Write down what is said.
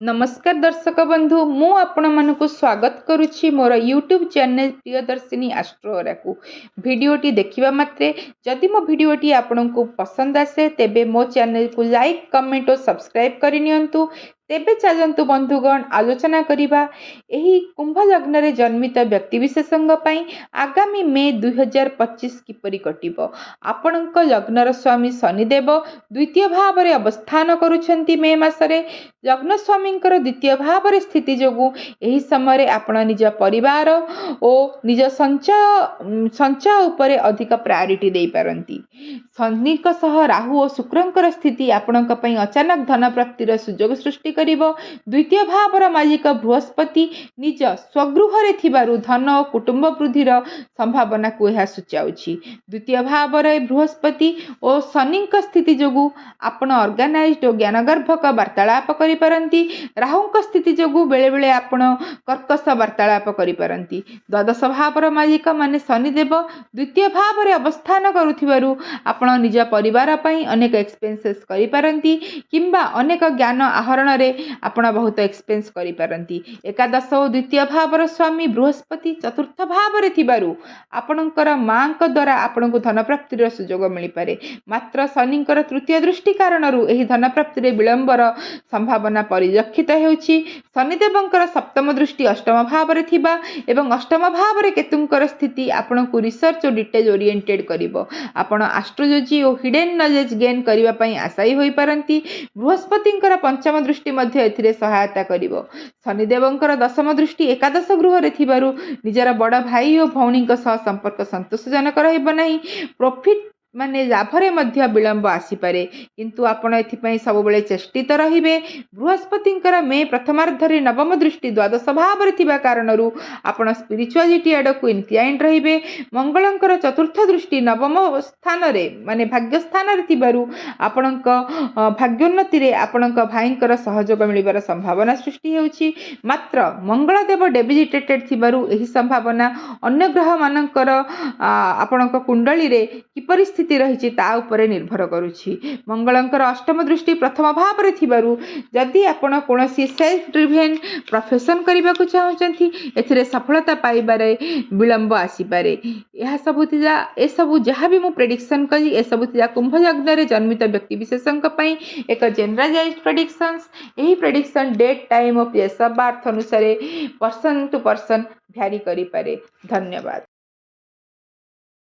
नमस्कार दर्शक बंधु मु आपण मानकु स्वागत करुछि मोर यूट्यूब चैनल प्रियदर्शिनी एस्ट्रोरा को वीडियोटी देखिबा मात्रे जदि मो वीडियोटी आपनकु पसंद आसे तेबे मो चैनल को लाइक कमेंट और सब्सक्राइब करि नियंतु। तेबे चलंतु बंधुगण आलोचना करिबा एही कुंभ लग्न रे जन्मित व्यक्ति विशेषंग पई आगामी मे 2025 किपरि कटिबो। आपनक लग्नर स्वामी शनिदेव द्वितीय भाव रे अवस्थान करूछंती मे मासरे। लग्न स्वामींकर द्वितीय भाव रे स्थिति जोगु एही समय आपण निज परिवार और निज संचय उपरे अधिक प्रायोरिटी दे पारंती। शनिक सह राहु और शुक्रंकर स्थिति आपणक पई अचानक धन प्राप्तिर सुजोग सृष्टि करिवो। द्वितीय भावर मालिक बृहस्पति निज स्वगृह रे थिबारु धन और कुटुंब वृद्धिर संभावना को यह सूचाउछि। द्वितीय भाव रे बृहस्पति और शनिक स्थिति जोगु आपण ऑर्गेनाइज्ड और ज्ञानगर्भक वार्तालाप करि पारंती। राहुंक स्थिति जोगु बेले बेले आपण कर्कश वार्तालाप करि पारंती। द्वादश भावर मालिक माने शनिदेव द्वितीय भाव रे अवस्थान करुथिबारु आपण निज परिवार पई अनेक एक्सपेंसेस करि पारंती किंबा अनेक ज्ञान आहरण रे आपण बहुत एक्सपेंस करि पारंती। एकादश और द्वितीय भावर स्वामी बृहस्पति चतुर्थ भाव रे थिबारु आपणकर मांक द्वारा आपणको धन प्राप्तिर सुजोग मिलि पारे। मात्र शनिकर तृतीय दृष्टि कारणरू एही धन प्राप्ति रे विलंबर संभावना परिलक्षित हेउछि। शनिदेवंकर सप्तम दृष्टि अष्टम भाव रे थिबा एवं अष्टम भाव रे केतुंकर स्थिति आपणको रिसर्च और डिटेल ओरिएंटेड करिवो। आपण एस्ट्रोलॉजी और हिडन नॉलेज गेन करिवा पई आशायी होई पारंती। बृहस्पतिंकर पंचम दृष्टि मध्ये एथिरे सहायता करिवो। शनिदेवंकर दशम दृष्टि एकादश गृह रे थिबारु निजर बड़ भाई और भौणीक सह संपर्क संतोषजनक रहिबो नाही। प्रॉफिट माने लाभरे मध्य विलंब आसीपारे किंतु आपण एथिपई सब बेले चेष्टित रहिबे। बृहस्पतिंकर मे प्रथमार्धरे नवम दृष्टि द्वादश भाव रे थिबा कारणरू आपण स्पिरिचुअलिटी आडकु इनक्लाइंड रहिबे। मंगलंकर चतुर्थ दृष्टि नवम स्थान रे माने भाग्य स्थान रे थिबारु आपणक भाग्योन्नति रे आपणक भाईंकर सहयोग मिलिबार संभावना सृष्टि हेउछि। मात्र मंगलदेव डेबिलिटेटेड थिबारु एही संभावना अन्य ग्रह मानकर आपणक कुंडली रे किपरि स्थिति रही ता उपरे निर्भर करुछि। मंगलंकर अष्टम दृष्टि प्रथम भाव रे थिबारु जदि आपण कोनोसी सेल्फ ड्रिवेन प्रोफेशन करबा को चाहउचंती एथिरे सफलता पाइबारे विलंब आसी पारे। यह सब थिजा ए सब जहां भी मु प्रेडिक्शन कली ए सब थिजा कुंभ लग्न रे जन्मित व्यक्ति विशेषंक पई एक जनरलाइज्ड प्रेडिक्शंस। एही prediction date time of place of birth अनुसार पर्सन टू पर्सन भ्यारी करि पारे। धन्यवाद।